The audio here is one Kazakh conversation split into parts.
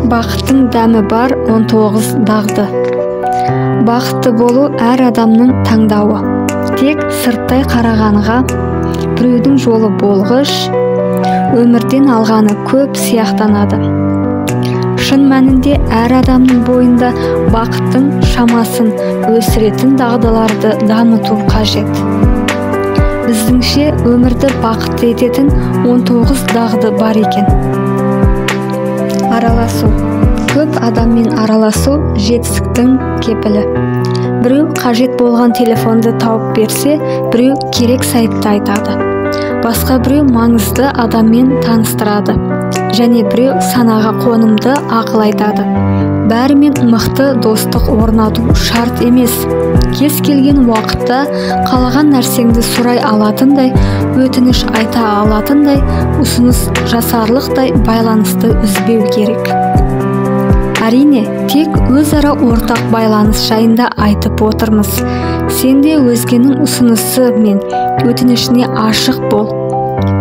Бақыттың дәмі бар 19 дағды. Бақытты болу әр адамның таңдауы. Тек сырттай қарағанға біреудің жолы болғыш, өмірден алғаны көп сияқтанады. Шын мәнінде әр адамның бойында бақыттың шамасын өсіретін дағдыларды дамыту қажет. Біздіңше өмірді бақытты ететін 19 дағды бар екен. Араласу. Көп адаммен араласу жетістіктің кепілі. Біреу қажет болған телефонды тауып берсе, біреу керек сайтты айтады. Басқа біреу маңызды адаммен таныстырады. Және біреу санаға қонымды ақыл айтады. Бәрімен мықты достық орнату шарт емес. Кез келген уақытта қалаған нәрсеңді сұрай алатындай, өтініш айта алатындай, ұсыныс жасарлықтай байланысты үзбеу керек. Әрине, тек өзара ортақ байланыс жайында айтып отырмыз. Сен де өзгенің ұсынысы мен өтінішіне ашық бол.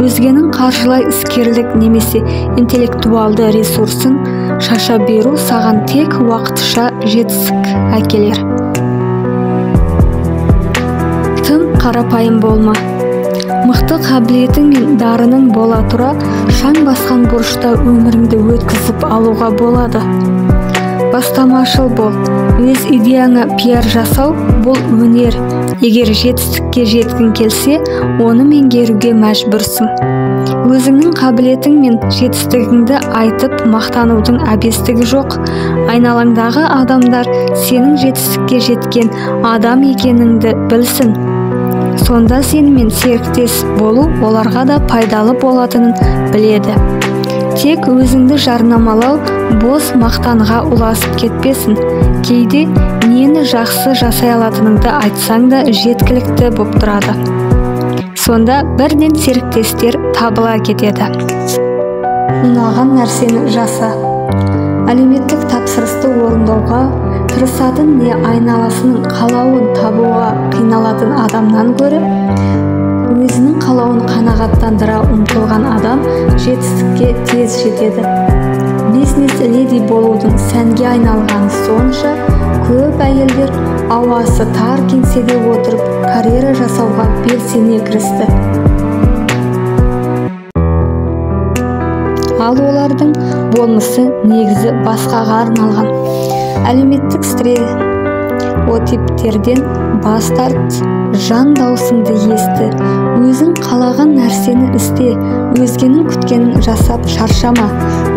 Өзгенің қаржылай іскерлік немесе интеллектуалды ресурсын шаша беру саған тек уақытша жетістік әкелер. Тым қарапайым болма. Мықты қабілетің мен дарының бола тұра, шаң басқан бұрышта өміріңді өткізіп алуға болады. Бастамашыл бол. Өз идеяңа пиар жасау бұл өнер. Егер жетістікке жеткің келсе, оны меңгеруге мәжбүрсің. Өзіңнің қабілетің мен жетістігіңді айтып мақтанудың әбестігі жоқ. Айналаңдағы адамдар сенің жетістікке жеткен адам екеніңді білсін. Сонда сенімен серіктес болу оларға да пайдалы болатынын біледі. Тек өзіңді жарнамалау бос мақтанға ұласып кетпесін. Кейде нені жақсы жасай алатыныңды айтсаң да жеткілікті боп тұрады. Сонда бірден серіктестер табыла кетеді. Ұнаған нәрсені жаса. Әлеуметтік тапсырысты орындауға тырысатын не айналасының қалауын табуға қиналатын адамнан гөрі, өзінің қалауын қанағаттандыра ұмтылған адам жетістікке тез жетеді. Бизнес-леди болудың сәнге айналғаны сонша, көп әйелдер ауасы тар кеңседе отырып карьера жасауға белсене кірісті. Ал олардың болмысы негізі басқаға арналған. Әлеуметтік стереотиптерден бас тарт, жан даусыңды есті, өзің қалаған нәрсені істе, өзгенің күткенін жасап шаршама,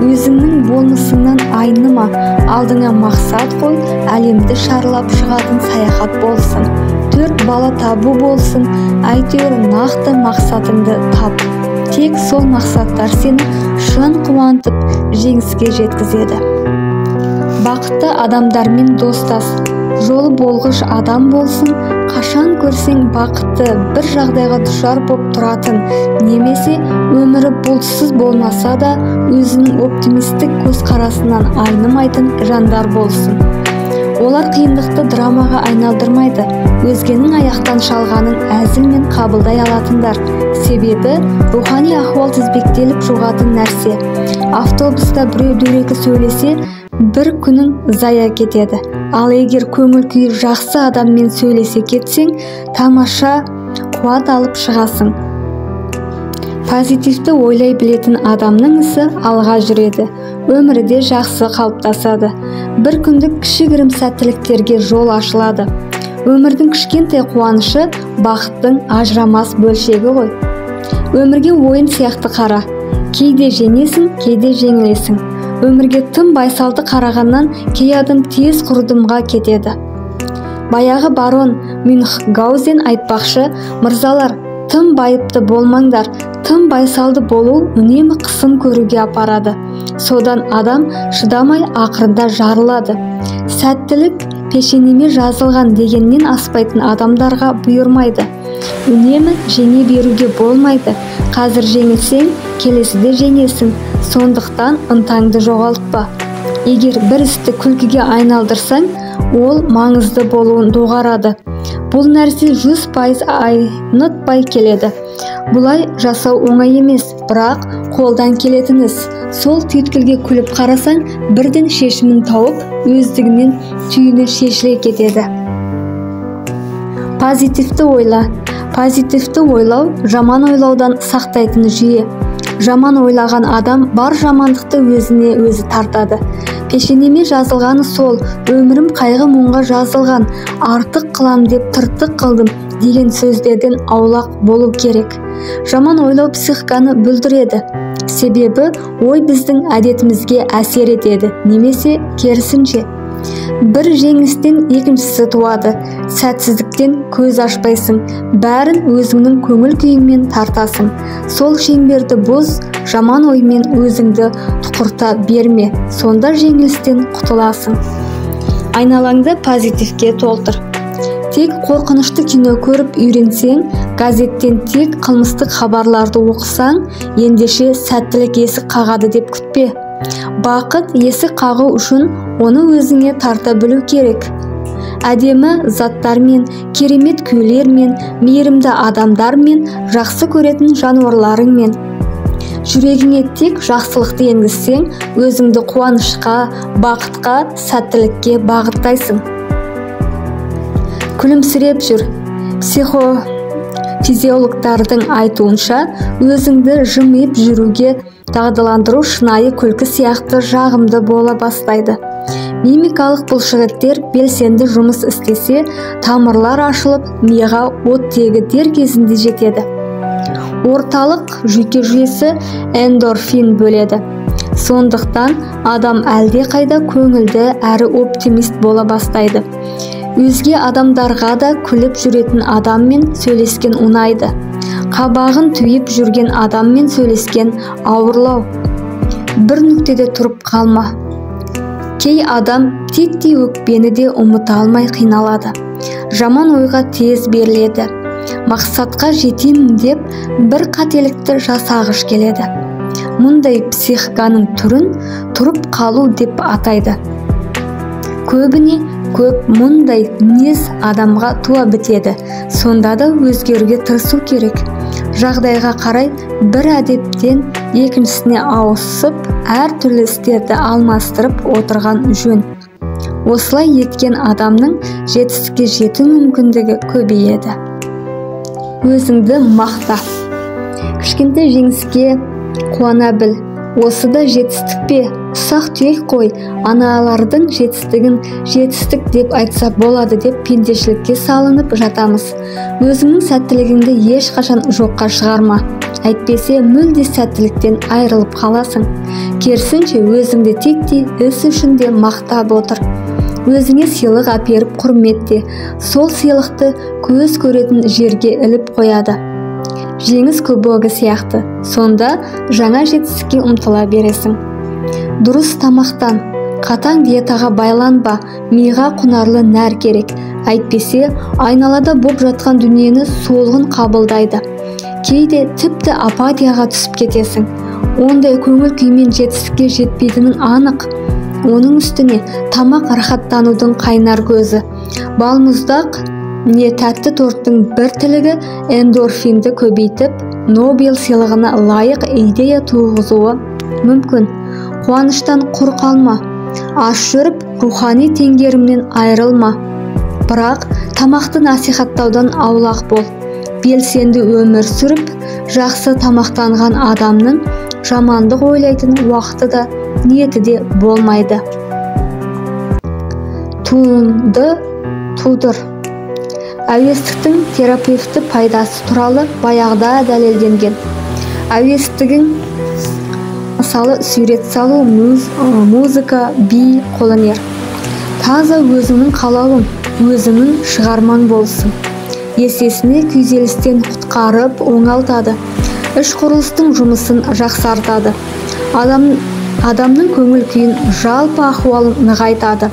өзіңнің болмысыңнан айныма, алдыңа мақсат қой, әлемді шарлап шығатын саяхат болсын, 4 бала табу болсын, әйтеуір нақты мақсатыңды тап. Тек сол мақсаттар сені шын қуантып, жеңіске жеткізеді. Бақытты адамдармен достас, жолы болғыш адам болсын, қашан көрсең бақытты бір жағдайға душар боп тұратын, немесе өмірі бұлтсыз болмаса да өзінің оптимистік көзқарасынан айнымайтын жандар болсын. Олар қиындықты драмаға айналдырмайды, өзгенің аяқтан шалғанын әзілмен қабылдай алатындар. Себебі рухани ахуал тізбектеліп жоғатын нәрсе. Автобуста біреу дөрекі сөйлесе, бір күнің зая кетеді. Ал егер көңіл күйі жақсы адаммен сөйлесе кетсең, тамаша қуат алып шығасың. Позитивті ойлай білетін адамның ісі алға жүреді, өмірде жақсы қалыптасады. Бір күндік кішігірім сәттіліктерге жол ашылады. Өмірдің кішкентай қуанышы бақыттың ажырамас бөлшегі ғой. Өмірге ойын сияқты қара. Кейде жеңесің, кейде жеңілесің. Өмірге тым байсалды қарағаннан кей адам тез құрдымға кетеді. Баяғы барон Мюнхгаузен айтпақшы, мырзалар, тым байыпты болмаңдар, тым байсалды болу үнемі қысым көруге апарады. Содан адам шыдамай ақырында жарылады. Сәттілік пешенеме жазылған дегеннен аспайтын адамдарға бұйырмайды. Үнемі жеңе беруге болмайды. Қазір жеңілсең, келесіде жеңесің. Сондықтан ынтаңды жоғалтпа. Егер бір істі күлкіге айналдырсаң, ол маңызды болуын доғарады. Бұл нәрсе 100% айнытпай келеді. Бұлай жасау оңай емес, бірақ қолдан келетін іс. Сол түйткілге күліп қарасаң, бірден шешімін тауып, өздігінен түйіні шешіле кетеді. Позитивті ойла. Позитивті ойлау жаман ойлаудан сақтайтын жүйе. Жаман ойлаған адам бар жамандықты өзіне өзі тартады. Пешенеме жазылғаны сол, өмірім қайғы мұңға жазылған, артық қылам деп тыртық қылдым деген сөздерден аулақ болу керек. Жаман ойлау психиканы бүлдіреді. Себебі ой біздің әдетімізге әсер етеді, немесе керісінше. Бір жеңістен екіншісі туады. Сәтсіздіктен көз ашпайсың, бәрін өзіңнің көңіл күйіңмен тартасың. Сол шеңберді бұз, жаман оймен өзіңді тұқырта берме, сонда жеңілістен құтыласың. Айналаңды позитивке толтыр. Тек қорқынышты кино көріп үйренсең, газеттен тек қылмыстық хабарларды оқысаң, ендеше сәттілік есік қағады деп күтпе. Бақыт есік қағу үшін оны өзіңе тарта білу керек. Әдемі заттармен, керемет күйлермен, мейірімді адамдармен, жақсы көретін жануарларыңмен. Жүрегіңе тек жақсылықты енгізсең, өзіңді қуанышқа, бақытқа, сәттілікке бағыттайсың. Күлімсіреп жүр. Физиологтардың айтуынша, өзіңді жымиып жүруге дағдыландыру шынайы күлкі сияқты жағымды бола бастайды. Мимикалық бұлшықеттер белсенді жұмыс істесе, тамырлар ашылып, миға оттегі дер кезінде жетеді. Орталық жүйке жүйесі эндорфин бөледі. Сондықтан адам әлде қайда көңілді әрі оптимист бола бастайды. Өзге адамдарға да күліп жүретін адаммен сөйлескен ұнайды. Қабағын түйіп жүрген адаммен сөйлескен ауырлау. Бір нүктеде тұрып қалма. Кей адам титтей өкпені де ұмыта алмай қиналады. Жаман ойға тез беріледі. Мақсатқа жетемін деп бір қателікті жасағыш келеді. Мұндай психиканың түрін тұрып қалу деп атайды. Көбіне көп мұндай мінез адамға туа бітеді. Сонда да өзгеруге тырысу керек. Жағдайға қарай бір әдептен екіншісіне ауысып, әр түрлі істерді алмастырып отырған жөн. Осылай еткен адамның жетістікке жету мүмкіндігі көбейеді. Өзіңді мақта. Кішкентай жеңіске қуана біл. Осы да жетістік пе? Ұсақ түйек қой. Аналардың жетістігін жетістік деп айтса болады деп пендешілікке салынып жатамыз. Өзіңнің сәттілігіңді ешқашан жоққа шығарма. Әйтпесе мүлде сәттіліктен айырылып қаласың. Керісінше өзіңді тектей іс үшінде мақтап отыр. Өзіңе сыйлық әперіп құрметте. Сол сыйлықты көз көретін жерге іліп қояды. Жеңіс көбігі сияқты. Сонда жаңа жетістікке ұмтыла бересің. Дұрыс тамақтан. Қатаң диетаға байланба. Миға құнарлы нәр керек. Әйтпесе айналада боп жатқан дүниені солғын қабылдайды. Кейде тіпті апатияға түсіп кетесің. Ондай көңіл күймен жетістікке жетпейтінің анық. Оның үстіне тамақ рахаттанудың қайнар көзі. Балмұздақ не тәтті торттың бір тілігі эндорфинді көбейтіп, Нобель сыйлығына лайық идея туғызуы мүмкін. Қуаныштан құр қалма. Аш жүріп, рухани теңгерімнен айырылма. Бірақ тамақты насихаттаудан аулақ бол. Белсенді өмір сүріп, жақсы тамақтанған адамның жамандық ойлайтын уақыты да, ниеті де болмайды. Туынды тудыр. Әуестіктің терапевті пайдасы туралы баяғыда дәлелденген. Әуестігің мысалы сурет салу, музыка, би, қолөнер. Таза өзіңнің қалауың, өзіңнің шығармаң болсын. Есесіне күйзелістен құтқарып оңалтады. Іш құрылыстың жұмысын жақсартады. Адамның көңіл күйін, жалпы ахуалын нығайтады.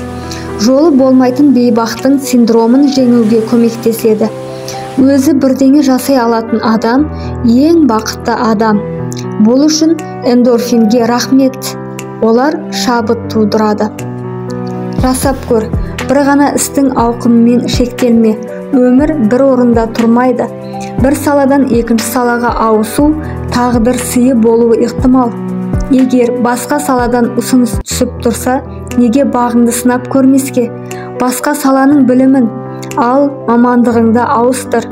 Жолы болмайтын бейбақтың синдромын жеңуге көмектеседі. Өзі бірдеңе жасай алатын адам ең бақытты адам. Бұл үшін эндорфинге рахмет. Олар шабыт тудырады. Жасап көр. Бір ғана істің ауқымымен шектелме. өмір бір орында тұрмайды. Бір саладан екінші салаға ауысу тағдыр сыйы болуы ықтимал. Егер басқа саладан ұсыныс түсіп тұрса, неге бағыңды сынап көрмеске? Басқа саланың білімін ал, мамандығыңды ауыстыр.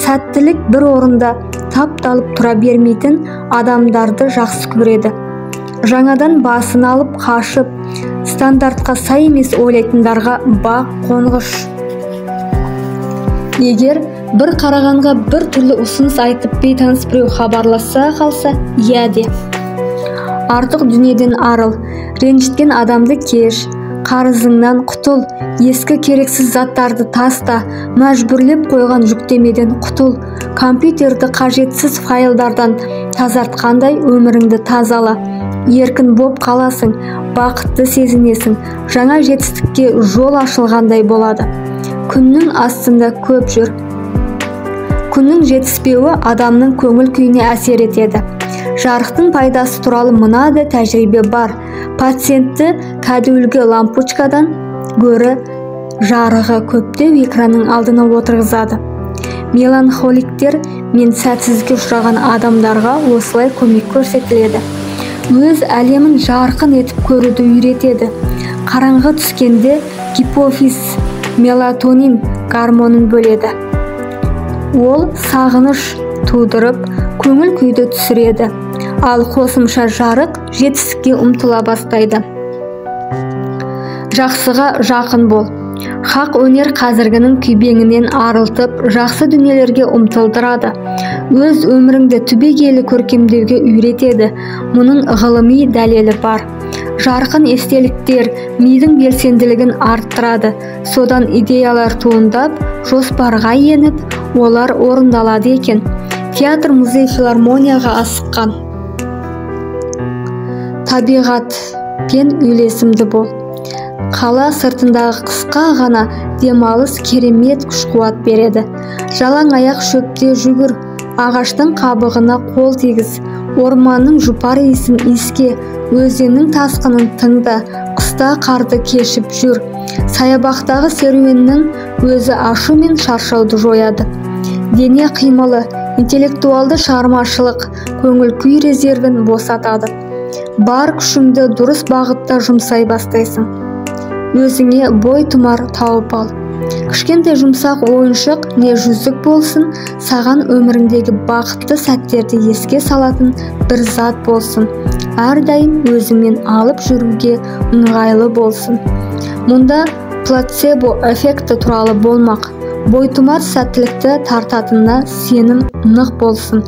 Сәттілік бір орында тапталып тұра бермейтін адамдарды жақсы көреді. Жаңадан басын алып қашып, стандартқа сай емес ойлайтындарға бақ қонғыш. Егер бір қарағанға бір түрлі ұсыныс айтып бейтаныс біреу хабарласа қалса, иә де. Артық дүниеден арыл, ренжіткен адамды кеш, қарызыңнан құтыл, ескі керексіз заттарды таста, мәжбүрлеп қойған жүктемеден құтыл, компьютерді қажетсіз файлдардан тазартқандай өміріңді тазала. Еркін боп қаласың, бақытты сезінесің, жаңа жетістікке жол ашылғандай болады. Күннің астында көп жүр. Күннің жетіспеуі адамның көңіл күйіне әсер етеді. Жарықтың пайдасы туралы мынада тәжірибе бар. Пациентті кәдуілгі лампочкадан гөрі жарығы көптеу экранның алдына отырғызады. Меланхоликтер мен сәтсіздікке ұшыраған адамдарға осылай көмек көрсетіледі. Өз әлемін жарқын етіп көруді үйретеді. Қараңғы түскенде гипофиз мелатонин гормонын бөледі. Ол сағыныш тудырып, көңіл күйді түсіреді. Ал қосымша жарық жетістікке ұмтыла бастайды. Жақсыға жақын бол. Хақ өнер қазіргінің күйбеңінен арылтып, жақсы дүниелерге ұмтылдырады. Өз өміріңді түбегейлі көркемдеуге үйретеді. Мұның ғылыми дәлелі бар. Жарқын естеліктер мидың белсенділігін арттырады. Содан идеялар туындап, жоспарға еніп, олар орындалады екен. Театр, музей, филармонияға асыққан. Табиғатпен үйлесімді бол. Қала сыртындағы қысқа ғана демалыс керемет күш-қуат береді. Жалаң аяқ шөпте жүгір, ағаштың қабығына қол тигіз, орманның жұпар иісін иіске, өзеннің тасқынын тыңда, қыста қарды кешіп жүр. Саябақтағы серуеннің өзі ашу мен шаршауды жояды. Дене қимылы, интеллектуалды шығармашылық, көңіл күй резервін босатады. Бар күшіңді дұрыс бағытта жұмсай бастайсың. Өзіңе бой тұмар тауып ал. Кішкентай жұмсақ ойыншық не жүзік болсын, саған өміріңдегі бақытты сәттерді еске салатын бір зат болсын. Әрдайым өзіңмен алып жүруге ыңғайлы болсын. Мұнда плацебо эффекті туралы болмақ. Бойтұмар сәттілікті тартатынына сенім нық болсын.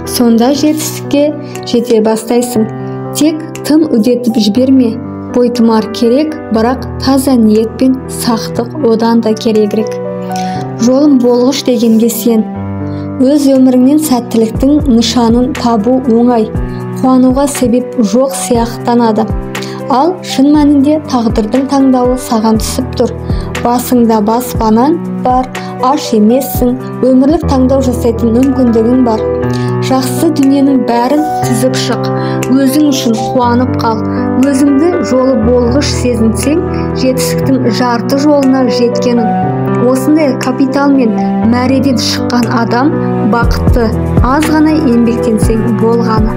Сонда жетістікке жете бастайсың. Тек тым үдетіп жіберме. Бойтұмар керек, бірақ таза ниет пен сақтық одан да керегірек. Жолым болғыш дегенге сен. Өз өміріңнен сәттіліктің нышанын табу оңай. Қуануға себеп жоқ сияқтанады. Ал шын мәнінде тағдырдың таңдауы саған түсіп тұр. Басыңда баспанаң бар, аш емессің, өмірлік таңдау жасайтын мүмкіндігің бар. Жақсы дүниенің бәрін тізіп шық, өзің үшін қуанып қал. Өзіңді жолы болғыш сезінсең, жетістіктің жарты жолына жеткенің. Осындай капитал мен мәреден шыққан адам бақытты, аз ғана еңбектенсең болғаны.